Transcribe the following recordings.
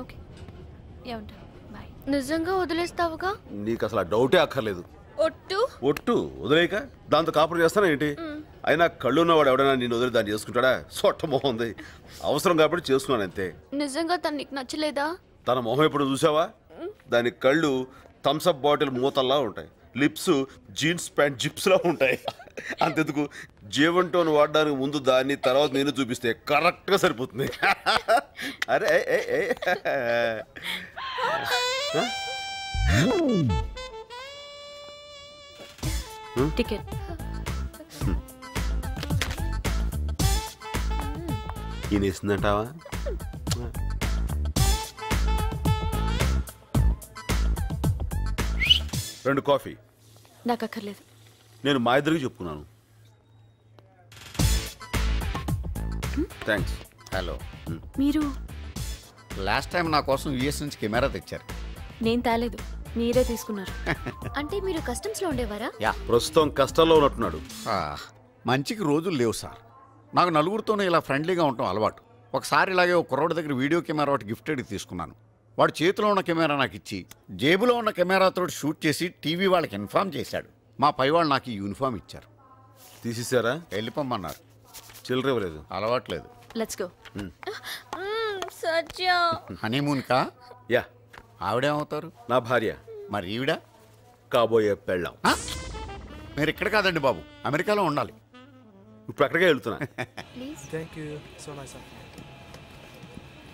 Okay ఏమంటా bye. నిజంగా వదిలేస్తావుగా? నీకు అసలు డౌటే అక్కర్లేదు. ఒట్టు వదిలేక దాంతో కాపురం చేస్తానా ఏంటి? అయినా కళ్ళు ఉన్నవాడు ఎవడైనా నేను వదిలి దాన్ని చేసుకుంటాడా? సొట్ట మొహం ఉంది. అవసరం కాబట్టి చేసుకున్నాను అంతే. నిజంగా తను నీకు నచ్చలేదా? తన మొహం ఎప్పుడు చూసావా? దాని కళ్ళు థమ్స్అప్ బాటిల్ మూతల్లా ఉంటాయి, లిప్స్ జీన్స్ ప్యాంట్ జిప్స్ లా ఉంటాయి. అంతెందుకు జీవన్ టోన్ వాడడానికి ముందు దాన్ని, తర్వాత నేను చూపిస్తే కరెక్ట్ గా సరిపోతుంది. అరే టికెట్. ఈయన ఇస్తుందంటావా? రెండు కాఫీ. నాకు అక్కర్లేదు. నేను మా ఇద్దరికి చెప్పుకున్నాను. థ్యాంక్స్. హలో, మీరు లాస్ట్ టైం నా కోసం యూఎస్ నుంచి కెమెరా తెచ్చారు. నేను తేలేదు, మీరే తీసుకున్నారు. అంటే మీరు కస్టమ్స్ లో ఉండేవారా? యా, ప్రస్తుతం కష్టాల్లో ఉన్నట్టున్నాడు. మంచికి రోజులు లేవు సార్. నాకు నలుగురితోనే ఇలా ఫ్రెండ్లీగా ఉండటం అలవాటు. ఒకసారి ఇలాగే ఒక కుర్రోడి దగ్గర వీడియో కెమెరా ఒకటి గిఫ్టెడ్ తీసుకున్నాను. వాడు చేతిలో ఉన్న కెమెరా నాకు ఇచ్చి జేబులో ఉన్న కెమెరాతో షూట్ చేసి టీవీ వాళ్ళకి ఇన్ఫార్మ్ చేశాడు. మా పై వాళ్ళు నాకు ఈ యూనిఫామ్ ఇచ్చారు. తీసేశారా? వెళ్ళిపోమన్నారు. చిల్లర ఇవ్వలేదు. అలవాట్లేదు. Let's go. సత్య హనీమూన్ కా? యా. ఆవిడేమవుతారు? నా భార్య. మరి ఈవిడ? కాబోయే పెళ్ళాం. మీరు ఇక్కడ కాదండి బాబు, అమెరికాలో ఉండాలి. ఇప్పుడు అక్కడికే వెళ్తున్నా. Thank you. So nice of you.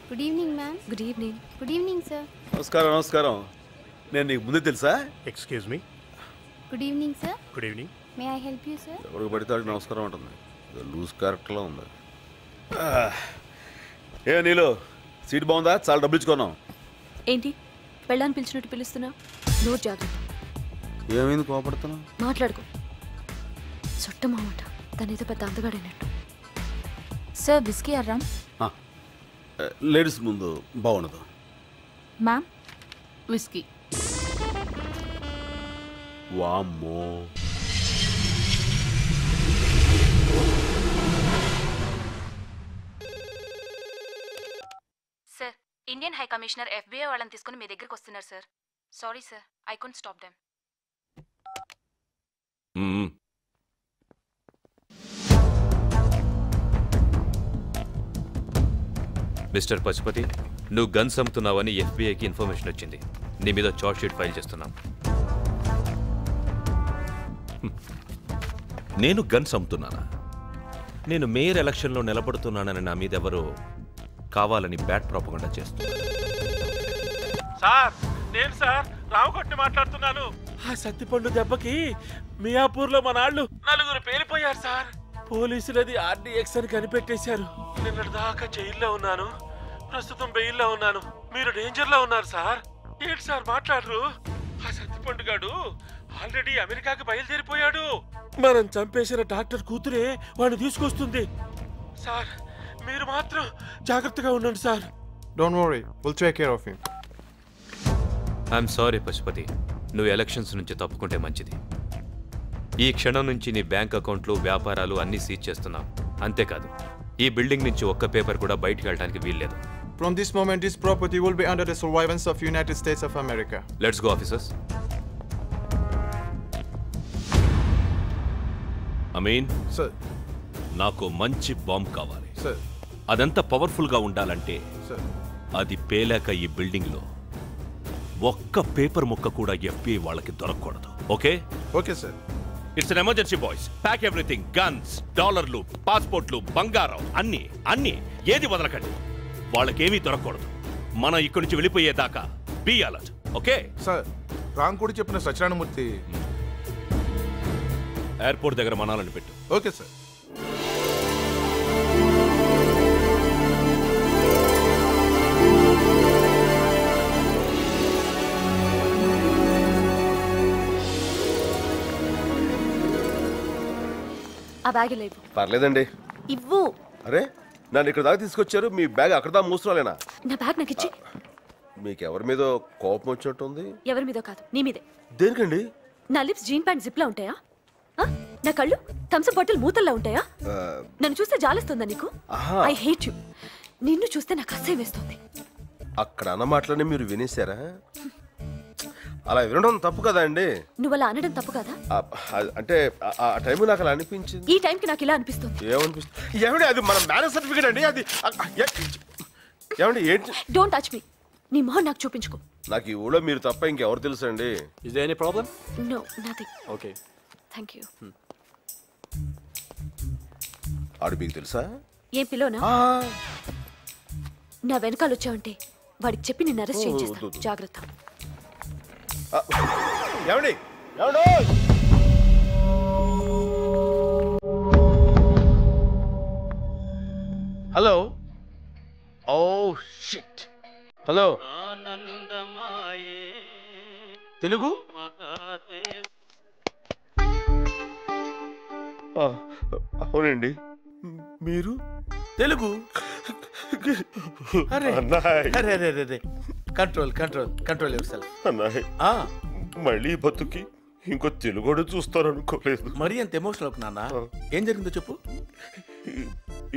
Good evening ma'am. Good evening. Good evening sir. నమస్కారం. నమస్కారం. నేను నీకు ముందే తెలుసా? Excuse me. Good evening sir. Good evening. May I help you sir? ఎవరికి పడితే వాడికి నమస్కారం ఉంటుంది. లూజ్ క్యారెక్టర్లో ఉంది. ఏ నీలో సీట్ బాగుందా? చాలా డబ్బులు ఇచ్చుకున్నాం. ఏంటి పెళ్ళాన్ని పిలిచినట్టు పిలుస్తున్నా? నోట్ జాగ్రత్త. ఏమైంది కోపడుతున్నావు? మాట్లాడుకో. చుట్టమామాట తనేదో పెద్ద అందగాడైనట్టు. సార్ విస్కీ అర్రామ్. లేడీస్ ముందు బాగుండదు. Ma'am whisky. వామ్మో. Sir, Indian high commissioner FBI వాళ్ళని తీసుకుని మీ దగ్గరికి వస్తున్నారు sir. Sorry sir, I couldn't stop them. Mister Pashupati, నువ్వు గన్స్ అమ్ముతున్నావని FBIకి ఇన్ఫర్మేషన్ వచ్చింది. నీ మీద చార్జ్ షీట్ ఫైల్ చేస్తున్నాం. నేను గన్స్ అమ్ముతున్నానా? నేను మేయర్ ఎలక్షన్లో నిలబడుతున్నానని నా మీద ఎవరో కావాలని బ్యాడ్ ప్రాపగండా చేస్తున్నారు. సార్, నేను సార్ రావుగొట్టి మాట్లాడుతున్నాను. ఆ సత్తిపండు దెబ్బకి మియాపూర్లో మన వాళ్ళు 4 పేలిపోయారు సార్. పోలీసులది RDX అని కనిపెట్టేశారు. నిన్నటి దాకా జైల్లో ఉన్నాను, ప్రస్తుతం బెయిల్లో ఉన్నాను. మీరు డేంజర్ లో ఉన్నారు సార్. ఏంటి సార్ మాట్లాడరు? ఆ సత్తిపండు గాడు ఆల్రెడీ అమెరికాకి బయలుదేరిపోయాడు. మనం చంపేసిన డాక్టర్ కూతురే వాడిని తీసుకొస్తుంది. సార్, మీరు మాత్రం జాగ్రత్తగా ఉండండి sir. Don't worry. We'll take care of him. I'm sorry Pashupati, నువ్వు ఎలక్షన్స్ నుంచి తప్పుకుంటే మంచిది. ఈ క్షణం నుంచి నీ బ్యాంక్ అకౌంట్లు, వ్యాపారాలు అన్నీ సీజ్ చేస్తున్నాం. అంతేకాదు, ఈ బిల్డింగ్ నుంచి ఒక్క పేపర్ కూడా బయటికి వెళ్ళడానికి వీల్లేదు. From this moment, this property will be under the surveillance of United States of America. Let's go officers. Amin, Sir. నాకు మంచి బాంబ్ కావాలి. Sir. అదంతా పవర్ఫుల్గా ఉండాలంటే Sir. అది పేలాక ఈ బిల్డింగ్లో ఒక్క పేపర్ ముక్క కూడా FBI వాళ్ళకి దొరకకూడదు. Okay? Okay, sir. It's an emergency boys. Pack everything. Guns, డాలర్లు, పాస్పోర్ట్లు, బంగారం అన్ని ఏది వదలకండి. వాళ్ళకేమీ దొరకకూడదు. మనం ఇక్కడి నుంచి వెళ్ళిపోయేదాకా బీ అలర్ట్. Okay sir? రాంకోడి చెప్పిన సత్యనారాయణమూర్తి ఎయిర్పోర్ట్ దగ్గర మనాలని పెట్టు. Okay sir. ఆ బ్యాగ్ లేవు. పర్లేదండి. ఇవ్వు. అరే, నన్ను ఇక్కడ దాకా తీసుకొచ్చారు, మీ బ్యాగ్ అక్కడ దాకా మూసురాలేనా? నా బ్యాగ్ నాకు ఇచ్చి. మీకు ఎవరి మీద కోపం వచ్చినట్టుంది? ఎవరి మీదో కాదు, నీ మీదే. దేనికండి? నా లిప్స్ జీన్ ప్యాంట్ జిప్ లా ఉంటాయా? నా కళ్ళు థమ్స్అప్ బాటిల్ మూతల్లా ఉంటాయా? నన్ను చూస్తే జాలేస్తుందా నీకు? I hate you. నిన్ను చూస్తే నాకు అసహ్యం వేస్తుంది. అక్కడ అన్న మాటలని మీరు వినేశారా? అలా వినడం తప్పు కదా అండి. నువ్వు అలా అనడం తప్పు కదా? అంటే ఆ టైం నాకు అలా అనిపించింది. ఈ టైంకి నాకు ఇలా అనిపిస్తుంది. ఏమనిపిస్తుంది? ఏమండి అది మన మ్యారేజ్ సర్టిఫికేట్ అండి. అది ఏమండి ఏంటి? Don't touch me. నీ మొహం నాకు చూపించుకో. నాకు ఈ ఊళ్ళో మీరు తప్ప ఇంకెవరు తెలుసు అండి? Is there any problem? No nothing. Okay. Thank you. ఆడు మీకు తెలుసా? ఏం పిలోనా? నా వెనకాల వచ్చావంటే వాడికి చెప్పి నిన్ను అరెస్ట్ చేయించేస్తాను. జాగ్రత్త. ఏమండి? Hello. Oh shit. Hello. Telugu? అవునండి. మీరు తెలుగు? అరే అన్నాయ్. అరే అరే అరే control control control yourself. అన్నాయ్ మళ్ళీ బతుకి ఇంకో తెలుగుడు చూస్తారు అనుకోలేదు. మరీ అంత ఎమోషనల్ అవుకు నాన్న. ఏం జరిగిందో చెప్పు.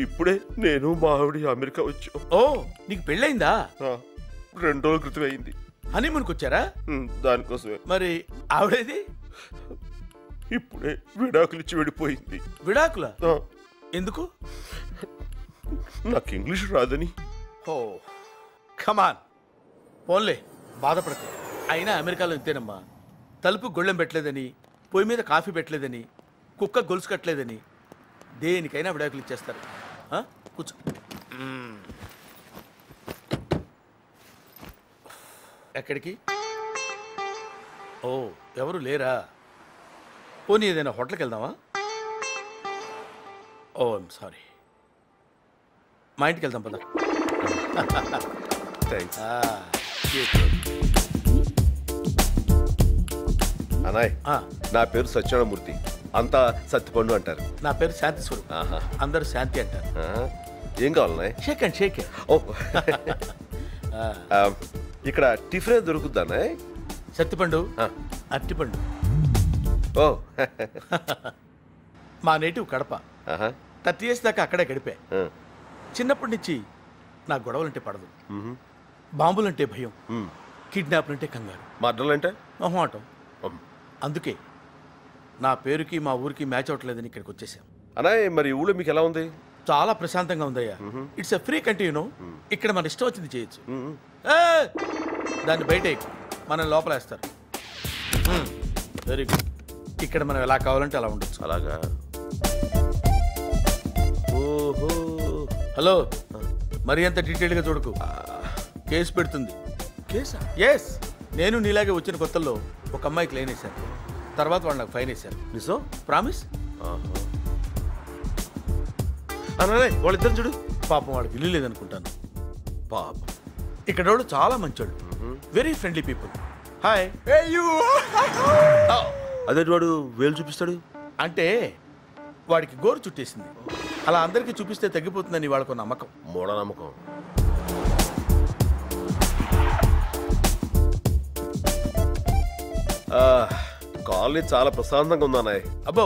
ఇప్పుడే నేను మా ఆవిడ అమెరికా వచ్చాం. ఓ నీకు పెళ్ళయిందా? 2 రోజుల క్రితం అయింది. హనీమూన్కి వచ్చారా? దానికోసమే. మరి ఆవిడేది? ఇప్పుడే విడాకులు ఇచ్చి వెళ్ళిపోయింది. విడాకులా? ఎందుకు? నాకు ఇంగ్లీష్ రాదని. ఓ కమాన్ పోన్లే బాధపడకు. అయినా అమెరికాలో ఇంతేనమ్మా. తలుపు గొళ్ళెం పెట్టలేదని, పొయ్యి మీద కాఫీ పెట్టలేదని, కుక్క గొలుసు కట్టలేదని దేనికైనా విడాకులు ఇచ్చేస్తారు. కూర్చో. ఎక్కడికి? ఓ ఎవరు లేరా? పోనీ ఏదైనా హోటల్కి వెళ్దామా? ఓ ఐమ్ సారీ. మా ఇంటికి వెళ్దాం పద. అనాయ్ నా పేరు సత్యనారాయణమూర్తి. అంతా సత్యపండు అంటారు. నా పేరు శాంతి స్వరూప్. అందరూ శాంతి అంటారు. ఏం కావాలన్నాయ్? షేక్ అండ్ షేక్. ఓ ఇక్కడ టిఫిన్ దొరుకుద్దా అన్నాయ్? సత్తిపండు, అట్టిపండు. ఓ మా నేటివ్ కడప. 30 years దాకా అక్కడే గడిపా. చిన్నప్పటి నుంచి నా గొడవలంటే పడదు. బాంబులంటే భయం, కిడ్నాప్లంటే కంగారు, మర్డర్లంటే మొహమాటం. అందుకే నా పేరుకి మా ఊరికి మ్యాచ్ అవ్వట్లేదని ఇక్కడికి వచ్చేసాం. అనాయ్ మరి ఊళ్ళో మీకు ఎలా ఉంది? చాలా ప్రశాంతంగా ఉందయ్యా. It's a free country you know. ఇక్కడ మన ఇష్టం వచ్చింది చేయొచ్చు. దాన్ని బయట మనం లోపలేస్తారు. Very good. ఇక్కడ మనం ఎలా కావాలంటే అలా ఉండొచ్చు. అలాగా? ఓహో. హలో, మరి అంత డీటెయిల్గా చూడకు. కేసు పెడుతుంది. కేసా? ఎస్. నేను నీలాగే వచ్చిన కొత్తల్లో ఒక అమ్మాయికి లైన్ వేశాను. తర్వాత వాళ్ళు నాకు ఫైన్ వేశారు. నిజం? ప్రామిస్. అనాయ్ వాళ్ళిద్దరు చూడు. పాపం వాడికి ఇల్లు లేదనుకుంటాను. పాపం. ఇక్కడ వాళ్ళు చాలా మంచోళ్ళు. Very friendly people. హాయ్. అదే వాడు వేలు చూపిస్తాడు. అంటే వాడికి గోరు చుట్టేసింది. అలా అందరికీ చూపిస్తే తగ్గిపోతుందని వాళ్ళకు నమ్మకం. మూఢనమ్మకం. కాలనీ చాలా ప్రశాంతంగా ఉంది అన్నయ్య. అబ్బో,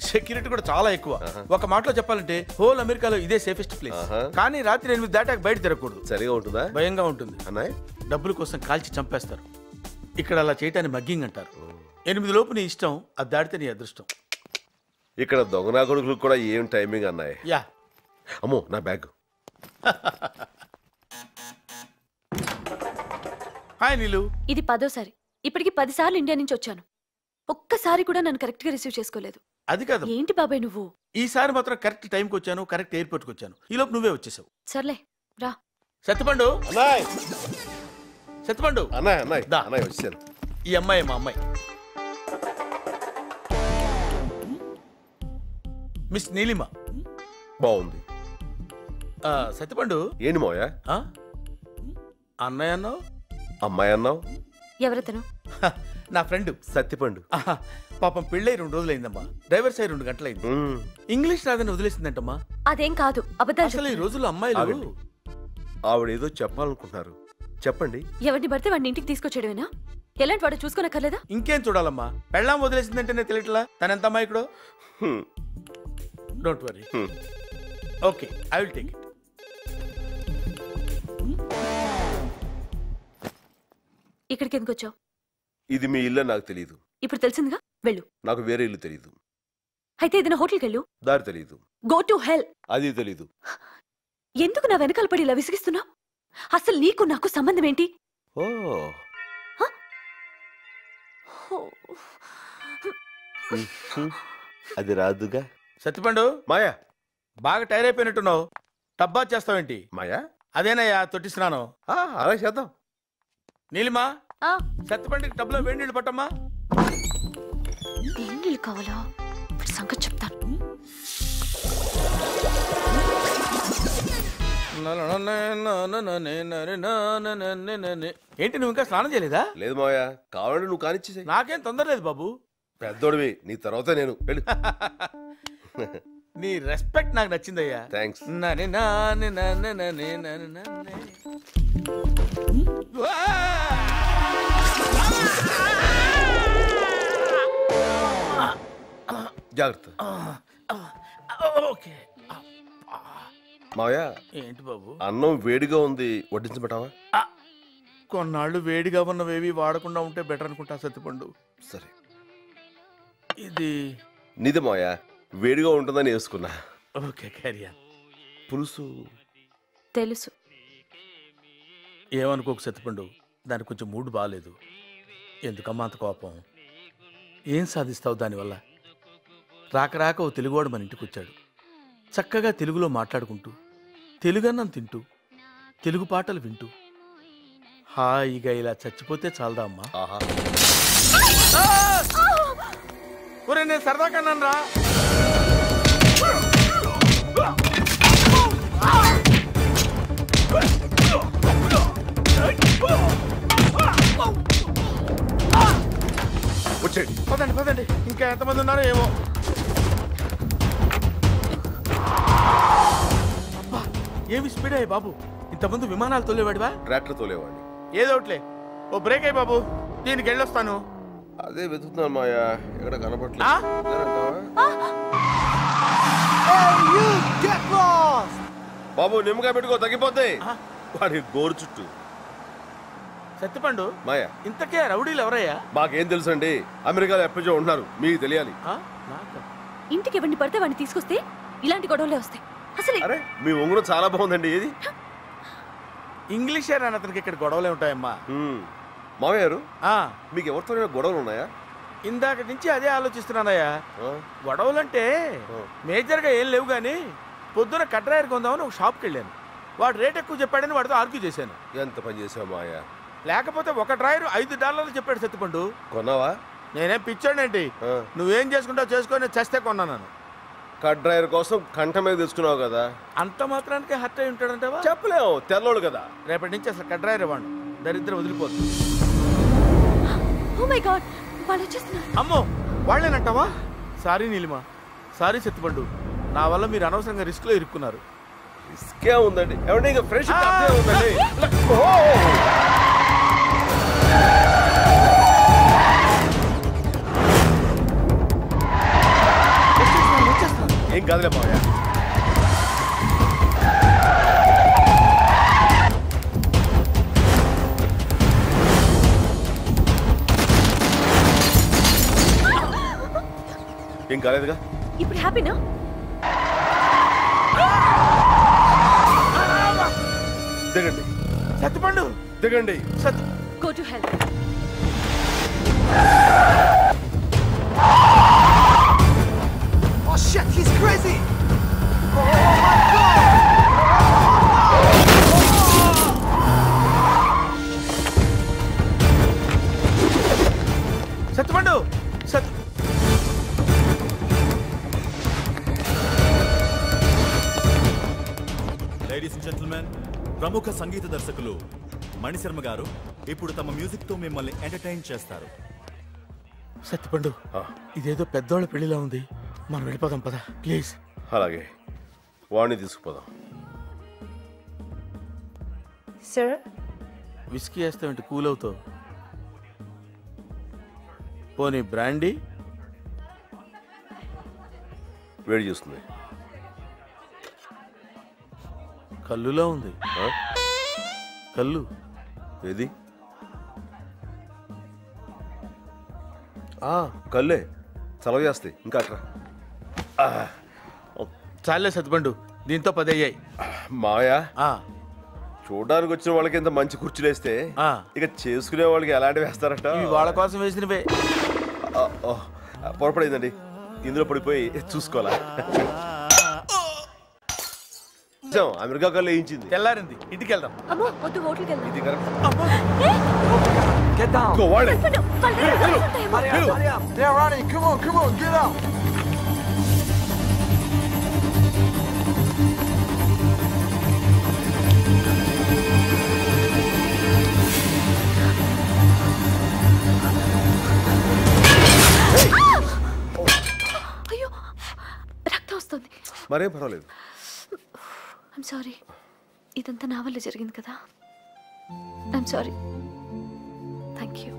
సెక్యూరిటీ కూడా చాలా ఎక్కువ. ఒక మాటలో చెప్పాలంటే హోల్ అమెరికాలో ఇదే సేఫెస్ట్ ప్లేస్. కానీ రాత్రి 8 దాటాక బయట తిరగకూడదు. సరిగా ఉంటుందా? భయంగా ఉంటుంది అన్నయ్య. డబ్బుల కోసం కాల్చి చంపేస్తారు. ఇక్కడ అలా చేయటాన్ని మగ్గింగ్ అంటారు. 8 లోపు నీ ఇష్టం, అది దాటితే నీ అదృష్టం. ఇక్కడ దొంగనా కొడుకులకు కూడా ఏం టైమింగ్ అన్నాయి. యా. అమ్మో నా బ్యాగ్. హాయ్ నీలు. ఇది 10వ సారి. ఇప్పటికి 10 సార్లు ఇండియా నుంచి వచ్చాను. ఒక్కసారి కూడా నన్ను కరెక్ట్ గా రిసీవ్ చేసుకోలేదు. అది కాదు. ఏంటి బాబాయ్ నువ్వు? ఈసారి మాత్రం కరెక్ట్ టైంకి వచ్చాను, కరెక్ట్ ఎయిర్పోర్ట్కి వచ్చాను. ఈ లోపు నువ్వే వచ్చేసావు. సర్లే రా. సత్యపండు. సత్యపండు. అన్నయ్య అన్నయ్య అన్నయ్య వచ్చాను. ఈ అమ్మాయి మా అమ్మాయి మిస్ నీలిమ. బాగుంది. సత్యపండు. ఏంటి మోయా? అన్నయ్య అన్నావు, అమ్మాయి అన్నావు. ఎవరతను? నా ఫ్రెండ్ సత్యపండు. పాపం పెళ్ళై 2 రోజులైందమ్మా. డ్రైవర్స్ అయి 2 గంటలైంది. ఇంగ్లీష్ రాదని వదిలేసిందంటమ్మా. అదేం కాదు, అబద్ధాలు. అసలు ఈ రోజుల్లో అమ్మాయిలు ఆవిడేదో చెప్పాలనుకుంటున్నారు. చెప్పండి. ఎవరిని పడితే వాడిని ఇంటికి తీసుకొచ్చేయడమేనా? ఎలాంటి వాడు చూసుకోనక్కర్లేదా? ఇంకేం చూడాలమ్మా. పెళ్ళాం వదిలేసిందంటేనే తెలియట్లా తన ఎంత అమ్మాయి. Don't worry. Okay, I will take it. ఇక్కడికి ఎందుకు వచ్చావు? ఇది మీ ఇల్లు నాకు తెలియదు. ఇప్పుడు తెలిసిందిగా, వెళ్ళు. నాకు వేరే ఇల్లు తెలియదు. అయితే ఏదైనా హోటల్కి వెళ్ళు. దారి తెలియదు. గో టు హెల్. అది తెలీదు. ఎందుకు నా వెనకాల పడి ఇలా విసిగిస్తున్నావు? అసలు నీకు నాకు సంబంధం ఏంటి? ఓ అది రాదుగా. సత్తిపండు, మాయా బాగా టైర్ అయిపోయినట్టున్నావు. టబ్బా చేస్తావేంటి? మాయా అదేనయ్యా తొట్టి స్నానం. అలా చేద్దాం. నీలిమా, సత్తిపండుకి టబ్లో వేడి నీళ్ళు పట్టమ్మా. ఏం నీళ్ళు కావాలా? ఇప్పుడు సంగతి చెప్తాను. ఏంటి నువ్వు ఇంకా స్నానం చేయలేదా? లేదు మాయా, కావాలంటే నువ్వు కానిచ్చేసే. నాకేం తొందర లేదు బాబు. పెద్దోడివి, నీ తర్వాత నేను. నీ రెస్పెక్ట్ నాకు నచ్చిందయ్యా. థ్యాంక్స్. జాగ్రత్త. ఓకే మావయ్య, ఏంటి బాబు? అన్నం వేడిగా ఉంది, వడ్డించబెట్టావా? కొన్నాళ్ళు వేడిగా ఉన్నవేవి వాడకుండా ఉంటే బెటర్ అనుకుంటా సత్తిపండు. సరే, ఇది నీదే మావయ్య, వేడిగా ఉంటుందని వేసుకున్నా. ఓకే, క్యారియా. పులుసు తెలుసు. ఏమనుకోకు సత్తిపండు, దానికి కొంచెం మూడ్ బాగాలేదు. ఎందుకమ్మా అంత కోపం? ఏం సాధిస్తావు దానివల్ల? రాక రాక ఓ తెలుగువాడు మన ఇంటికి వచ్చాడు. చక్కగా తెలుగులో మాట్లాడుకుంటూ, తెలుగన్నం తింటూ, తెలుగు పాటలు వింటూ హాయిగా ఇలా చచ్చిపోతే చాలదా అమ్మా? ఒరే, నేను సరదా కన్నాను రా. వచ్చేయండి. పదండి పదండి, ఇంకా ఎంతమంది ఉన్నారో ఏమో. ఏమి స్పీడ్ అయ్యి బాబు, ఇంతమంది విమానాలు తోలేవాడివా? ట్రాక్టర్ తోలేవాడిని. ఏదో ఒకట్లే, ఓ బ్రేక్ అయ్యి బాబు, దీనికి వెళ్ళొస్తాను. అదే వెతుకుతున్నాను మాయా, ఎక్కడ కనపట్లేదు. బాబు నిమ్మకాయ పెట్టుకో, తగ్గిపోతాయి. వాడి గోరు చుట్టూ. సత్తిపండు, మాయా ఇంతకే రౌడీలు ఎవరయ్యా? మాకేం తెలుసు అండి, అమెరికాలో ఎప్పటికో ఉంటున్నారు, మీకు తెలియాలి. ఇంటికి ఎవరిని పడితే వాడిని తీసుకొస్తే ఇలాంటి గొడవలే వస్తాయి. అసలు అరే, మీ ఉంగరం చాలా బాగుందండి. ఏది? ఇంగ్లీష్ అని అతనికి ఇక్కడ గొడవలే ఉంటాయమ్మా. మామయ్య గారు, మీకు ఎవరితో గొడవలు ఉన్నాయా? ఇందాక నుంచి అదే ఆలోచిస్తున్నానయ్యా. గొడవలంటే మేజర్గా ఏం లేవు కానీ, పొద్దున కట్రాయర్ కొందామని ఒక షాప్కి వెళ్ళాను. వాడు రేట్ ఎక్కువ చెప్పాడని వాడితో ఆర్గ్యూ చేశాను. ఎంత పని చేసావు మాయా? లేకపోతే ఒక డ్రాయర్ $5 చెప్పాడు సత్తిపండు. కొన్నావా? నేనేం పిచ్చాడేంటి, నువ్వేం చేసుకుంటావు చేసుకొని చస్తే కొన్నాను. కట్ డ్రైవర్ కోసం కంట మీద తీసుకున్నావు కదా, అంత మాత్రానికి హర్ట్ అయి ఉంటాడంటావా? చెప్పలేవు, తెల్లోడు కదా. రేపటి నుంచి అసలు కట్ డ్రైవర్ ఇవ్వండి, దరిద్రం వదిలిపోతుంది. ఓ మై గాడ్, వాళ్ళు వచ్చేస్తున్నారు. అమ్మో, వాళ్ళేనంటావా? సారీ నీలిమా, సారీ సత్తిపండు, నా వల్ల మీరు అనవసరంగా రిస్క్ లో ఇరుక్కున్నారు. రిస్కే ఉందండి, ఏమంటే ఇంకా ఫ్రెష్ ఉందండి. ఏం కాదులే మావయ్య. ఏం కాలేదుగా? ఇప్పుడు హ్యాపీనా? దిగండి సత్తిపండు, దిగండి. Go to hell. Oh shit, he's crazy! Sattipandu, ladies and gentlemen, ప్రముఖ సంగీత దర్శకులు మణిశర్మ గారు ఇప్పుడు తమ మ్యూజిక్ తో మిమ్మల్ని ఎంటర్టైన్ చేస్తారు. సత్తిపండు, ఇదేదో పెద్దోళ్ళ పెళ్లిలా ఉంది, మనం వెళ్ళిపోదాం పద ప్లీజ్. అలాగే, వాడిని తీసుకుపోదాం. సార్, విస్కీ వేస్తావేంటి, కూల్ అవుతావు? పోనీ బ్రాండీ? వేడి చేస్తుంది. కల్లులా ఉంది. కల్లు ఏది? కళ్ళే చలవ చేస్తాయి ఇంకా అట్రా. చాలే సత్తిపండు, దీంతో 10 అయ్యాయి. మాయా చూడడానికి వచ్చిన వాళ్ళకి ఇంత మంచి కుర్చీలు వేస్తే ఇక చేసుకునే వాళ్ళకి ఎలాంటి వేస్తారట? వాళ్ళ కోసం వేసినవే. పొరపడైందండి, ఇందులో పడిపోయి చూసుకోవాలా? అమెరికా కళ్ళు వేయించింది. తెల్లారింది, ఇంటికి వెళ్దాం. అమ్మో వద్దు, హోటల్కి వెళ్దాం. ఇది correct. Get down. Go, Walden. Hurry up. They're running. Come on, get out. అయ్యో, రక్తం వస్తుంది. మరేం పర్వాలేదు. ఐమ్ సారీ, ఇదంతా నా వల్ల జరిగింది కదా. I'm sorry. Thank you.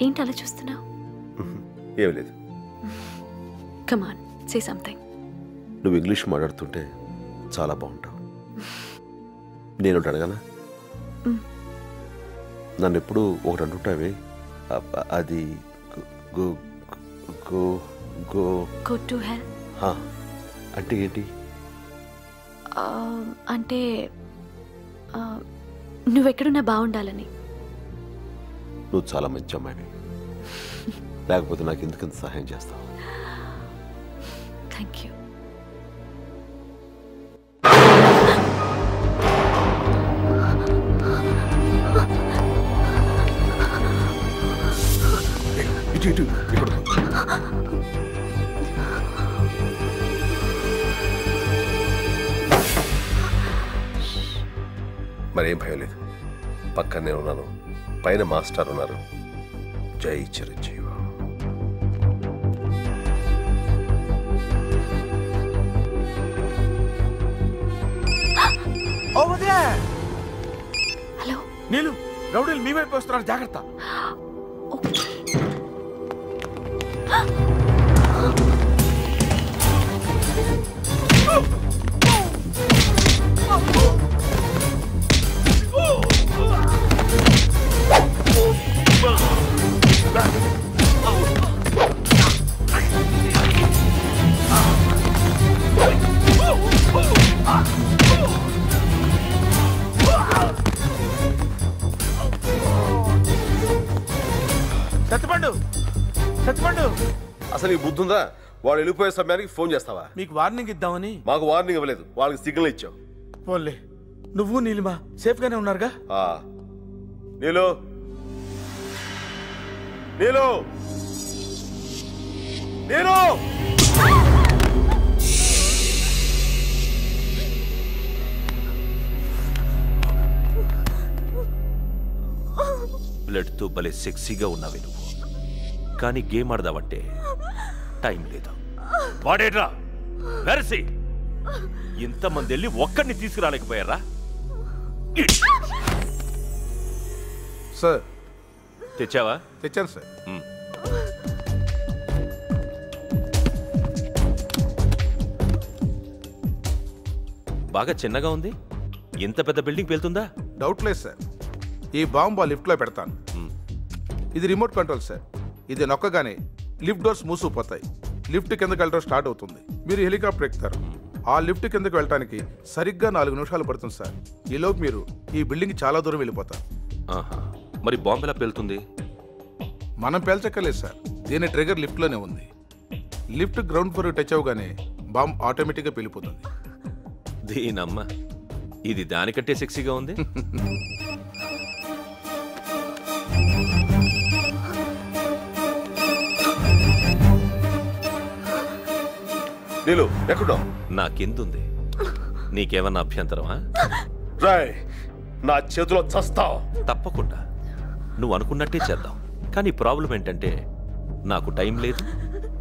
ఏంటి అలా చూస్తున్నావు? ఏం లేదు. Come on, say something. నువ్వు ఇంగ్లీష్ మాట్లాడుతుంటే చాలా బాగుంటావు. నేను అడగనా? నన్ను ఎప్పుడు ఒకటి అంటుంటావే, అది go go go go to హెల్ అంటే ఏంటి? అంటే నువ్వెక్కడున్నా బాగుండాలని. నువ్వు చాలా మంచి అమ్మాయి, లేకపోతే నాకు ఎందుకంత సహాయం చేస్తావు? Thank you. ఇటు ఇక్కడ మరేం భయం లేదు, పక్కనే ఉన్నాను. పైన మాస్టర్ ఉన్నారు. జై చిరంజీవి. హలో నీలు, రౌడీలు మీ వైపు వస్తున్నారు, జాగ్రత్త. సత్తిపండు, అసలు ఈ బుద్ధి ఉందా? వాడు వెళ్ళిపోయే సమయానికి ఫోన్ చేస్తావా? మీకు వార్నింగ్ ఇద్దామని. మాకు వార్నింగ్ ఇవ్వలేదు, వాళ్ళకి సిగ్నల్ ఇచ్చావు. పోన్లే, నువ్వు నీలిమా సేఫ్ గానే ఉన్నారుగా? నీలు నీలు నీలు బ్లడ్తో భలే సెక్సీగా ఉన్నావే నువ్వు, కానీ గేమ్ ఆడదావంటే టైం లేదు. వాడేట్రా వెరసి, ఇంతమంది వెళ్ళి ఒక్కడిని తీసుకురాలేకపోయారా? సార్ తెచ్చావా? తెచ్చాను సార్. బాగా చిన్నగా ఉంది, ఇంత పెద్ద బిల్డింగ్ వెళ్తుందా? డౌట్ లేదు సార్. ఈ బాంబు ఆ లిఫ్ట్లో పెడతాను. ఇది రిమోట్ కంట్రోల్ సార్. ఇది నొక్కగానే లిఫ్ట్ డోర్స్ మూసుకుపోతాయి. లిఫ్ట్ కిందకి వెళ్ళడం స్టార్ట్ అవుతుంది. మీరు హెలికాప్టర్ ఎక్కుతారు. ఆ లిఫ్ట్ కిందకి వెళ్ళడానికి సరిగ్గా 4 నిమిషాలు పడుతుంది సార్. ఈలోపు మీరు ఈ బిల్డింగ్ చాలా దూరం వెళ్ళిపోతారు. మరి బాంబు ఎలా పేలుతుంది? మనం పేల్చక్కర్లేదు సార్, దీని ట్రిగర్ లిఫ్ట్లోనే ఉంది. లిఫ్ట్ గ్రౌండ్ ఫ్లోర్ టచ్ అవగానే బాంబు ఆటోమేటిక్గా పేలిపోతుంది. దీనమ్మ, ఇది దానికంటే సెక్సీగా ఉంది. నీలు ఎక్కడో నాకెందుంది, నీకేమన్నా అభ్యంతరమా? రాయ్, నా చేతిలో చస్తావు. తప్పకుండా, నువ్వు అనుకున్నట్టే చేద్దాం. కానీ ప్రాబ్లం ఏంటంటే నాకు టైం లేదు,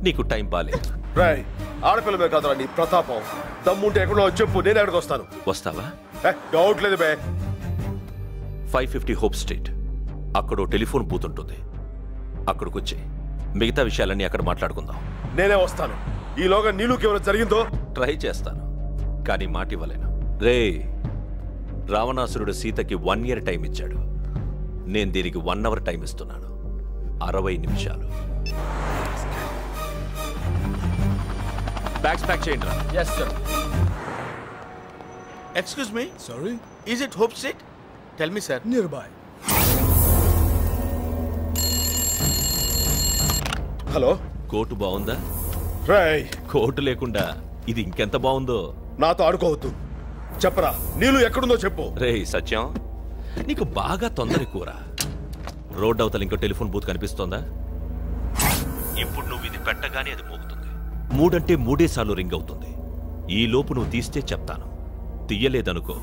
నీకు టైం బాలేదు. రాయ్, ఆడపిల్లమే కాదురా నీ ప్రతాపం. దమ్ముంటే ఎక్కడో చెప్పు, నేను ఎక్కడికి వస్తాను. వస్తావా? డౌట్ లేదు బే. 550 హోప్ స్ట్రీట్, అక్కడో టెలిఫోన్ బూత్ ఉంటుంది. అక్కడికి వచ్చి మిగతా విషయాలన్నీ అక్కడ మాట్లాడుకుందాం. నేనే వస్తాను. ఈలోగా నీళ్ళకి ఏమైనా జరిగిందో ట్రై చేస్తాను, కానీ మాట ఇవ్వలేను. రే, రావణాసురుడు సీతకి 1 year టైం ఇచ్చాడు. నేను దీనికి 1 అవర్ టైం ఇస్తున్నాను. 60 నిమిషాలు. బ్యాగ్స్ ప్యాక్ చేయండి రా. Yes sir. Excuse me. Sorry? Is it hope street? Tell me sir. Nearby. Hello, coat బాగుందా? రాయ్, కోటు లేకుండా ఇది ఇంకెంత బాగుందో. నాతో ఆడుకోవద్దు. చెప్పరా, నీళ్ళు ఎక్కడుందో చెప్పు. రేయ్ సత్యం, నీకు బాగా తొందర ఎక్కువరా. రోడ్ అవతల ఇంకో టెలిఫోన్ బూత్ కనిపిస్తోందా? ఇప్పుడు నువ్వు ఇది పెట్టగానే అది మోగుతుంది. 3 అంటే 3 సార్లు రింగ్ అవుతుంది. ఈ లోపు నువ్వు తీస్తే చెప్తాను, తీయలేదనుకో.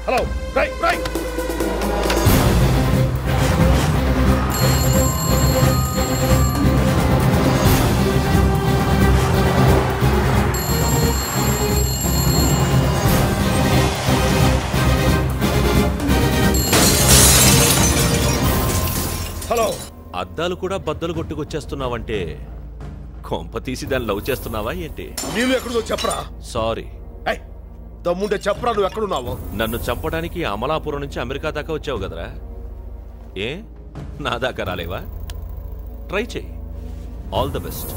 హలో, రై రై. హలో, అద్దాలు కూడా బద్దలు కొట్టుకొచ్చేస్తున్నావంటే కొంప తీసి దాన్ని లవ్ చేస్తున్నావా ఏంటి? నీళ్ళు ఎక్కడుందో చెప్పరా. సారీ. దమ్ముంటే చెప్పరా, నువ్వు ఎక్కడున్నావు? నన్ను చంపడానికి అమలాపురం నుంచి అమెరికా దాకా వచ్చావు కదరా. ఏ నా దాకా రాలేవా? ట్రై చేయి. All the best.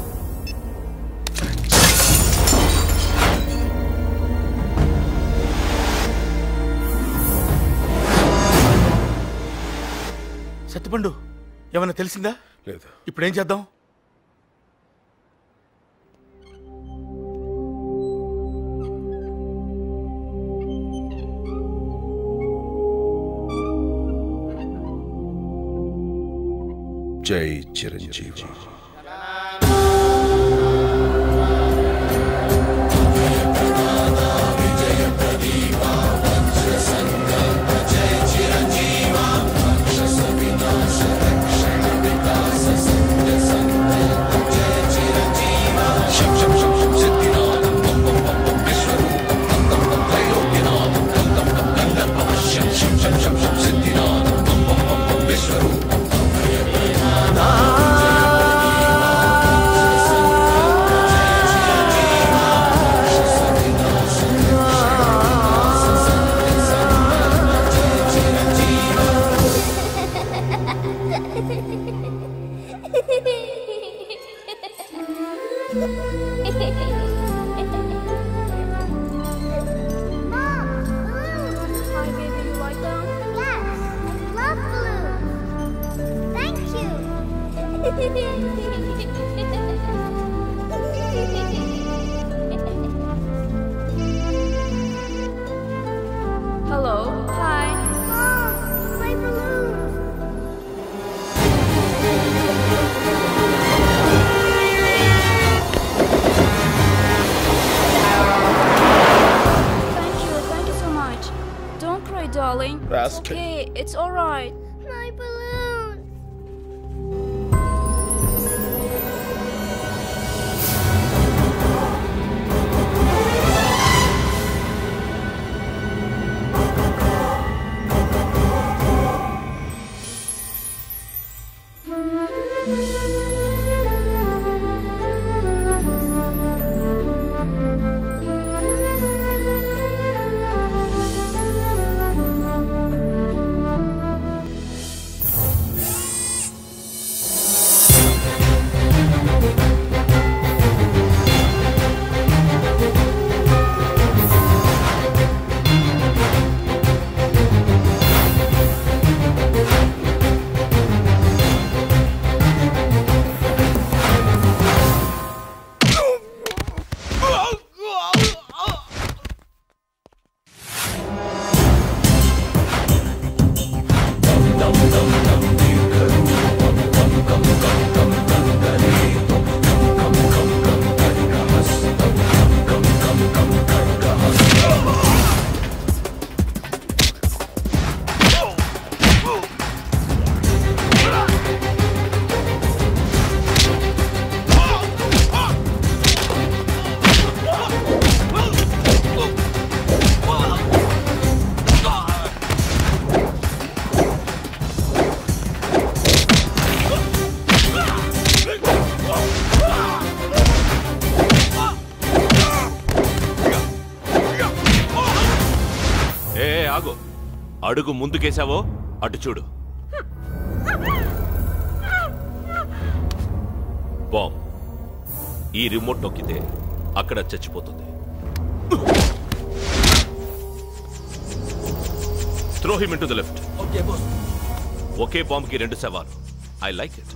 సత్యపండు, ఏమన్నా తెలిసిందా? లేదు. ఇప్పుడేం చేద్దాం? జై Chiranjeevi. Hello. Hi. Mom, my balloons. Thank you so much. Don't cry, darling. It's okay. It's all right. My balloons. అడుగు ముందుకేసావో అటు చూడు. బాంబ్ ఈ రిమోట్ నొక్కితే అక్కడ చచ్చిపోతుంది. Throw him into the left. ఒకే బాంబ్కి 2 సవాలు. I like it.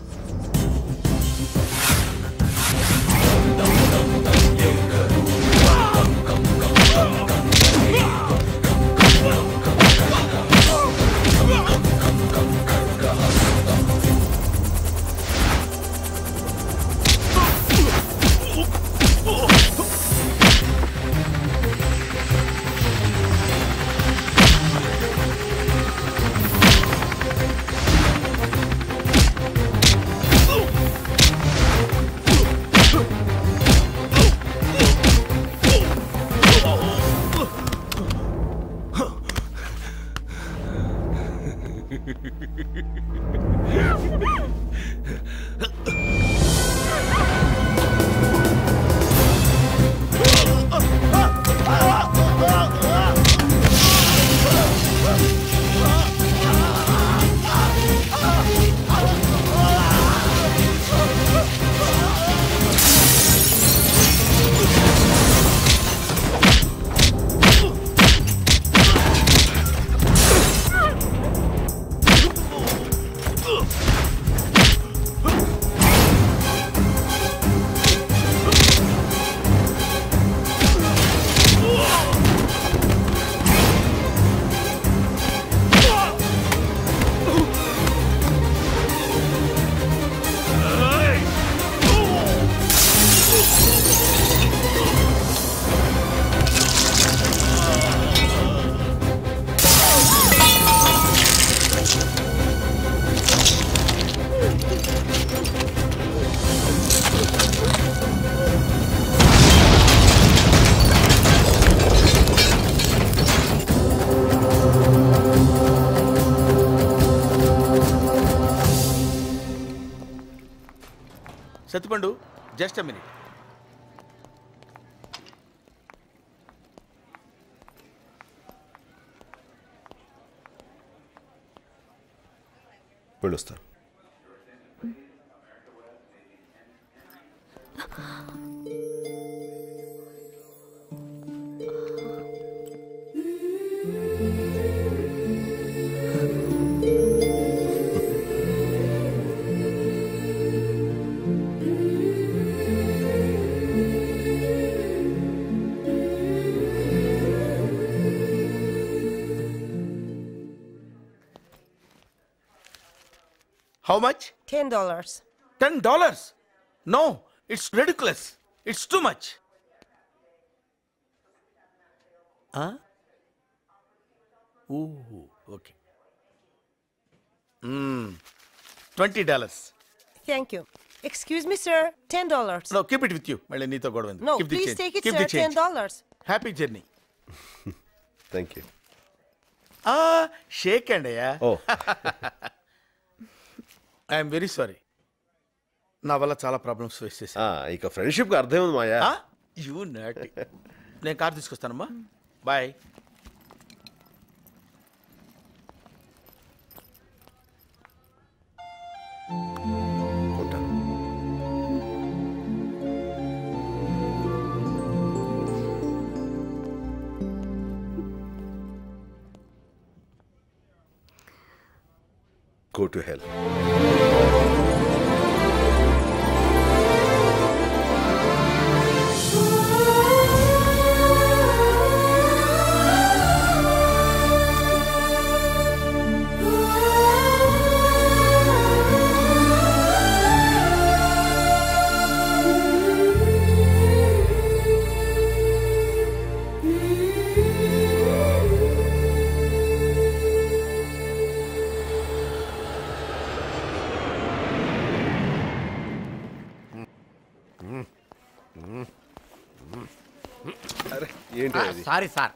Sattipandu, just a minute. వెళ్ళొస్తాను. How much? $10. $10? No, it's ridiculous. It's too much. Huh? Ooh, okay. $20. Thank you. Excuse me, sir. $10. No, keep it with you. Mally neeto godav enduku. No, Keep the please change. take it, Keep sir. the change. $10. Happy journey. Thank you. Shake hand, yeah. Oh I'm very sorry. నా వల్ల చాలా problems face చేశా. ఇక ఫ్రెండ్షిప్కి అర్థం ఉంది మాయా. You not. నేను కార్ తీసుకొస్తానమ్మా. Bye. Go to hell. Sorry sir.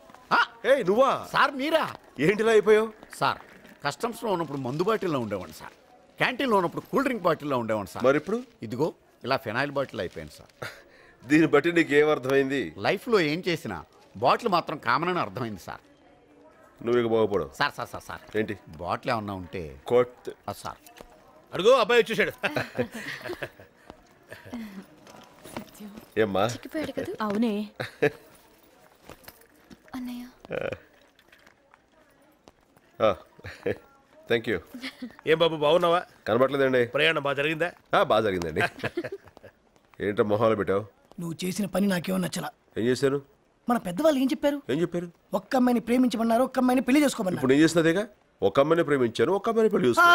నువ్వా సార్ మీరా? ఏంటిలా అయిపోయావు? సార్ కస్టమ్స్లో ఉన్నప్పుడు మందు బాటిల్లో ఉండేవాడిని సార్. క్యాంటీన్లో ఉన్నప్పుడు కూల్ డ్రింక్ బాటిల్లో ఉండేవాడిని సార్. మరి ఇప్పుడు ఇదిగో ఇలా ఫినాయిల్ బాటిల్ అయిపోయింది సార్. దీన్ని బట్టి నీకేమర్థమైంది? లైఫ్లో ఏం చేసినా బాటిల్ మాత్రం కామన్ అని అర్థమైంది సార్. నువ్వు ఇక బాగుపడవు. సార్ సార్ సార్ సార్ ఏంటి బాటిల్ ఏమన్నా ఉంటే కొట్ సార్. అడుగు అబ్బాయి వచ్చేసాడు. ఏమ్మా అవునే అన్నయ్య. Thank you. ఏం బాబు బాగున్నావా? కనబట్లేదండి. ప్రయాణం బాగా జరిగిందా? బాగా జరిగిందండి. ఏంటో మొహాలు పెట్టావు? నువ్వు చేసిన పని నాకేమో నచ్చలా. ఏం చేశాను? మన పెద్దవాళ్ళు ఏం చెప్పారు? ఏం చెప్పారు? ఒక్క అమ్మాయిని ప్రేమించమన్నారు, ఒక్క అమ్మాయిని పెళ్లి చేసుకోమన్నారు. ఇప్పుడు ఏం చేసినదేగా? ఒక అమ్మాయిని ప్రేమించాను, ఒక అమ్మాయిని పెళ్లి చేసుకో.